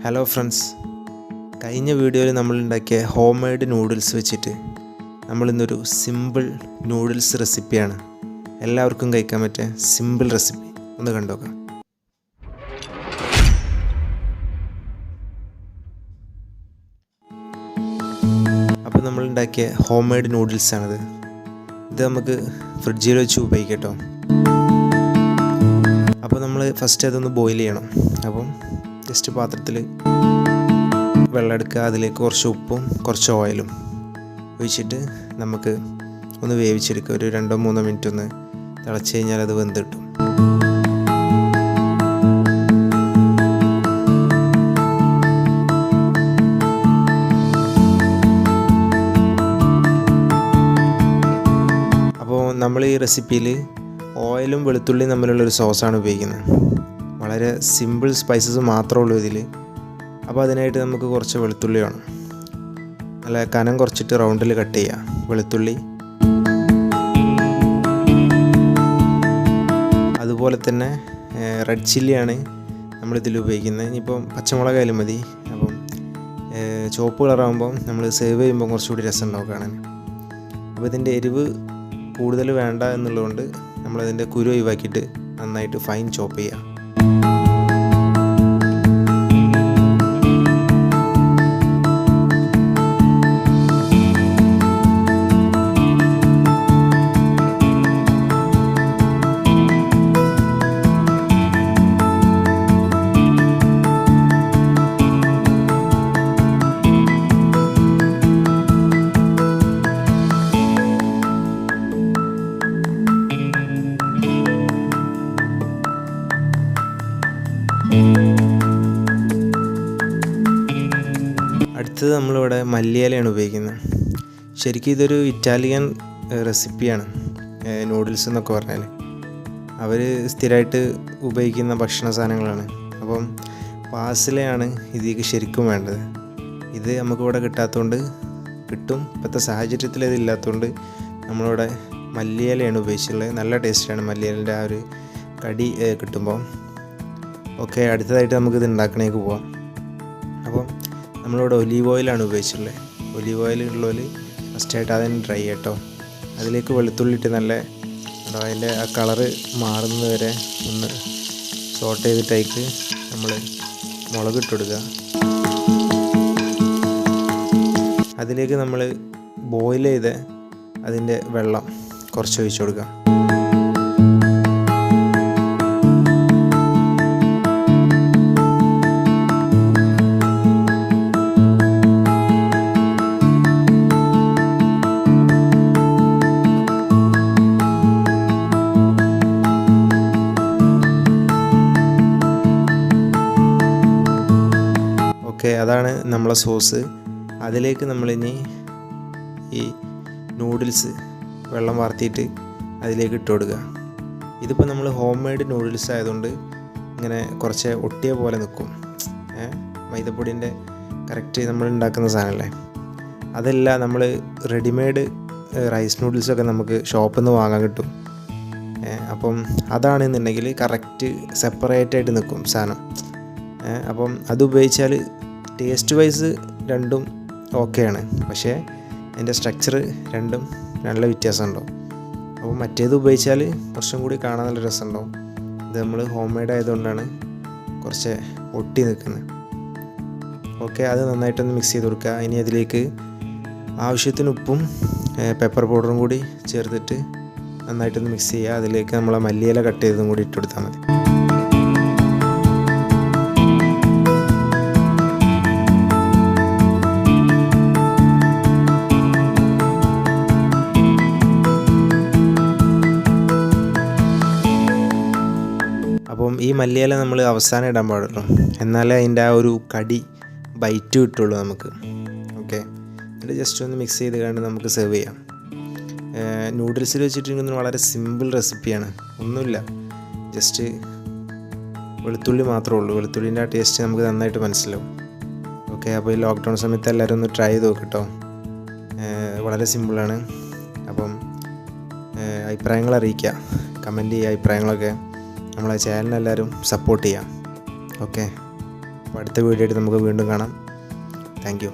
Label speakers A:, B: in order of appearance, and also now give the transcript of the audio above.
A: Hello friends, കഴിഞ്ഞ വീഡിയോയിൽ നമ്മളുണ്ടാക്കിയ home made noodles വെച്ചിട്ട് നമ്മളിന്നൊരു സിമ്പിൾ നൂഡിൽസ് റെസിപ്പിയാണ് എല്ലാവർക്കും കഴിക്കാൻ പറ്റിയ സിമ്പിൾ റെസിപ്പി ഒന്ന് കണ്ടുനോക്കാം. അപ്പോൾ നമ്മളുണ്ടാക്കിയ ഹോം മെയ്ഡ് നൂഡിൽസാണിത്. ഇത് നമുക്ക് ഫ്രിഡ്ജിൽ വെച്ച് ഉപയോഗിക്കാം കേട്ടോ. അപ്പോൾ നമ്മൾ ഫസ്റ്റ് അതൊന്ന് ബോയിൽ ചെയ്യണം. അപ്പം ജസ്റ്റ് പാത്രത്തിൽ വെള്ളം എടുക്കുക, അതിലേക്ക് കുറച്ച് ഉപ്പും കുറച്ച് ഓയിലും ഒഴിച്ചിട്ട് നമുക്ക് ഒന്ന് വേവിച്ചെടുക്കുക. ഒരു 2-3 മിനിറ്റ് ഒന്ന് തിളച്ച് കഴിഞ്ഞാൽ അത് വെന്ത് കിട്ടും. അപ്പോൾ നമ്മൾ ഈ റെസിപ്പിയിൽ ഓയിലും വെളുത്തുള്ളിയും തമ്മിലുള്ളൊരു സോസാണ് ഉപയോഗിക്കുന്നത്. വളരെ സിമ്പിൾ സ്പൈസസ് മാത്രമേ ഉള്ളൂ ഇതിൽ. അപ്പോൾ അതിനായിട്ട് നമുക്ക് കുറച്ച് വെളുത്തുള്ളി വേണം. നല്ല കനം കുറച്ചിട്ട് റൗണ്ടിൽ കട്ട് ചെയ്യുക വെളുത്തുള്ളി. അതുപോലെ തന്നെ റെഡ് ചില്ലിയാണ് നമ്മളിതിൽ ഉപയോഗിക്കുന്നത്. ഇനിയിപ്പം പച്ചമുളകായാലും മതി. അപ്പം ചുവപ്പ് കളറാകുമ്പം നമ്മൾ സേവ് ചെയ്യുമ്പോൾ കുറച്ചുകൂടി രസം ഉണ്ടാവും കാണാൻ. അപ്പോൾ ഇതിൻ്റെ എരിവ് കൂടുതൽ വേണ്ട എന്നുള്ളതുകൊണ്ട് നമ്മളതിൻ്റെ കുരു ഒഴിവാക്കിയിട്ട് നന്നായിട്ട് ഫൈൻ ചോപ്പ് ചെയ്യുക. അടുത്തത് നമ്മളിവിടെ മല്ലിയിലയാണ് ഉപയോഗിക്കുന്നത്. ശരിക്കും ഇതൊരു ഇറ്റാലിയൻ റെസിപ്പിയാണ് നൂഡിൽസ് എന്നൊക്കെ പറഞ്ഞാൽ. അവർ സ്ഥിരമായിട്ട് ഉപയോഗിക്കുന്ന ഭക്ഷണ സാധനങ്ങളാണ്. അപ്പം പാസിലയാണ് ഇതിലേക്ക് ശരിക്കും വേണ്ടത്. ഇത് നമുക്കിവിടെ കിട്ടാത്തതുകൊണ്ട് കിട്ടും. ഇപ്പോഴത്തെ സാഹചര്യത്തിൽ ഇത് ഇല്ലാത്തതുകൊണ്ട് നമ്മളിവിടെ മല്ലിയിലയാണ് ഉപയോഗിച്ചിട്ടുള്ളത്. നല്ല ടേസ്റ്റാണ് മല്ലിയിലേൻ്റെ ആ ഒരു കടി കിട്ടുമ്പോൾ. ഓക്കെ, അടുത്തതായിട്ട് നമുക്കിത് ഉണ്ടാക്കണേക്ക് പോവാം. അപ്പം നമ്മളിവിടെ ഒലീവ് ഓയിലാണ് ഉപയോഗിച്ചിട്ടുള്ളത്. ഒലീവ് ഓയിൽ ഉള്ളതിൽ ഫസ്റ്റായിട്ട് അതിന് ഡ്രൈ കേട്ടോ. അതിലേക്ക് വെളുത്തുള്ളി ഇട്ട് നല്ല അതിൻ്റെ ആ കളറ് മാറുന്നത് വരെ ഒന്ന് സോട്ട് ചെയ്തിട്ടേക്ക് നമ്മൾ മുളക് ഇട്ട് കൊടുക്കുക. അതിലേക്ക് നമ്മൾ ബോയിൽ ചെയ്ത് അതിൻ്റെ വെള്ളം കുറച്ച് ഒഴിച്ച് കൊടുക്കുക. ഓക്കെ, അതാണ് നമ്മളെ സോസ്. അതിലേക്ക് നമ്മളിനി ഈ നൂഡിൽസ് വെള്ളം വാർത്തിയിട്ട് അതിലേക്ക് ഇട്ട് കൊടുക്കുക. ഇതിപ്പോൾ നമ്മൾ ഹോം മെയ്ഡ് നൂഡിൽസ് ആയതുകൊണ്ട് ഇങ്ങനെ കുറച്ച് ഒട്ടിയ പോലെ നിൽക്കും. മൈദപ്പൊടിൻ്റെ കറക്റ്റ് നമ്മൾ ഉണ്ടാക്കുന്ന സാധനമല്ലേ. അതല്ല, നമ്മൾ റെഡിമെയ്ഡ് റൈസ് നൂഡിൽസൊക്കെ നമുക്ക് ഷോപ്പിൽ നിന്ന് വാങ്ങാൻ കിട്ടും. അപ്പം അതാണെന്നുണ്ടെങ്കിൽ കറക്റ്റ് സെപ്പറേറ്റ് ആയിട്ട് നിൽക്കും സാധനം. അപ്പം അത് ഉപയോഗിച്ചാൽ ടേസ്റ്റ് വൈസ് രണ്ടും ഓക്കെയാണ്, പക്ഷേ അതിൻ്റെ സ്ട്രക്ചർ രണ്ടും നല്ല വ്യത്യാസമുണ്ടാവും. അപ്പോൾ മറ്റേത് ഉപയോഗിച്ചാൽ കുറച്ചും കൂടി കാണാൻ നല്ല രസമുണ്ടാവും. ഇത് നമ്മൾ ഹോം മെയ്ഡ് ആയതുകൊണ്ടാണ് കുറച്ച് ഒട്ടി നിൽക്കുന്നത്. ഓക്കെ, അത് നന്നായിട്ടൊന്ന് മിക്സ് ചെയ്ത് കൊടുക്കുക. ഇനി അതിലേക്ക് ആവശ്യത്തിന് ഉപ്പും പെപ്പർ പൗഡറും കൂടി ചേർത്തിട്ട് നന്നായിട്ടൊന്ന് മിക്സ് ചെയ്യുക. അതിലേക്ക് നമ്മൾ മല്ലിയില കട്ട് ചെയ്തതും കൂടി ഇട്ട് കൊടുത്താൽ മതി. അപ്പം ഈ മല്ലിയില നമ്മൾ അവസാനം ഇടാൻ പാടുള്ളൂ, എന്നാലേ അതിൻ്റെ ആ ഒരു കടി ബൈറ്റ് കിട്ടുള്ളൂ നമുക്ക്. ഓക്കെ, എന്നിട്ട് ജസ്റ്റ് ഒന്ന് മിക്സ് ചെയ്ത് കണ്ട് നമുക്ക് സെർവ് ചെയ്യാം. നൂഡിൽസിൽ വെച്ചിട്ടുണ്ടെങ്കിൽ വളരെ സിമ്പിൾ റെസിപ്പിയാണ്. ഒന്നുമില്ല, ജസ്റ്റ് വെളുത്തുള്ളി മാത്രമേ ഉള്ളൂ. വെളുത്തുള്ളിൻ്റെ ആ ടേസ്റ്റ് നമുക്ക് നന്നായിട്ട് മനസ്സിലാവും. ഓക്കെ, അപ്പോൾ ഈ ലോക്ക്ഡൗൺ സമയത്ത് എല്ലാവരും ഒന്ന് ട്രൈ ചെയ്ത് നോക്കട്ടോ. വളരെ സിമ്പിളാണ്. അപ്പം അഭിപ്രായങ്ങൾ അറിയിക്കുക, കമൻറ്റ് ചെയ്യുക. അഭിപ്രായങ്ങളൊക്കെ നമ്മളെ ചാനലിനെല്ലാവരും സപ്പോർട്ട് ചെയ്യാം. ഓക്കെ. അപ്പോൾ അടുത്ത വീഡിയോ ആയിട്ട് നമുക്ക് വീണ്ടും കാണാം. Thank you.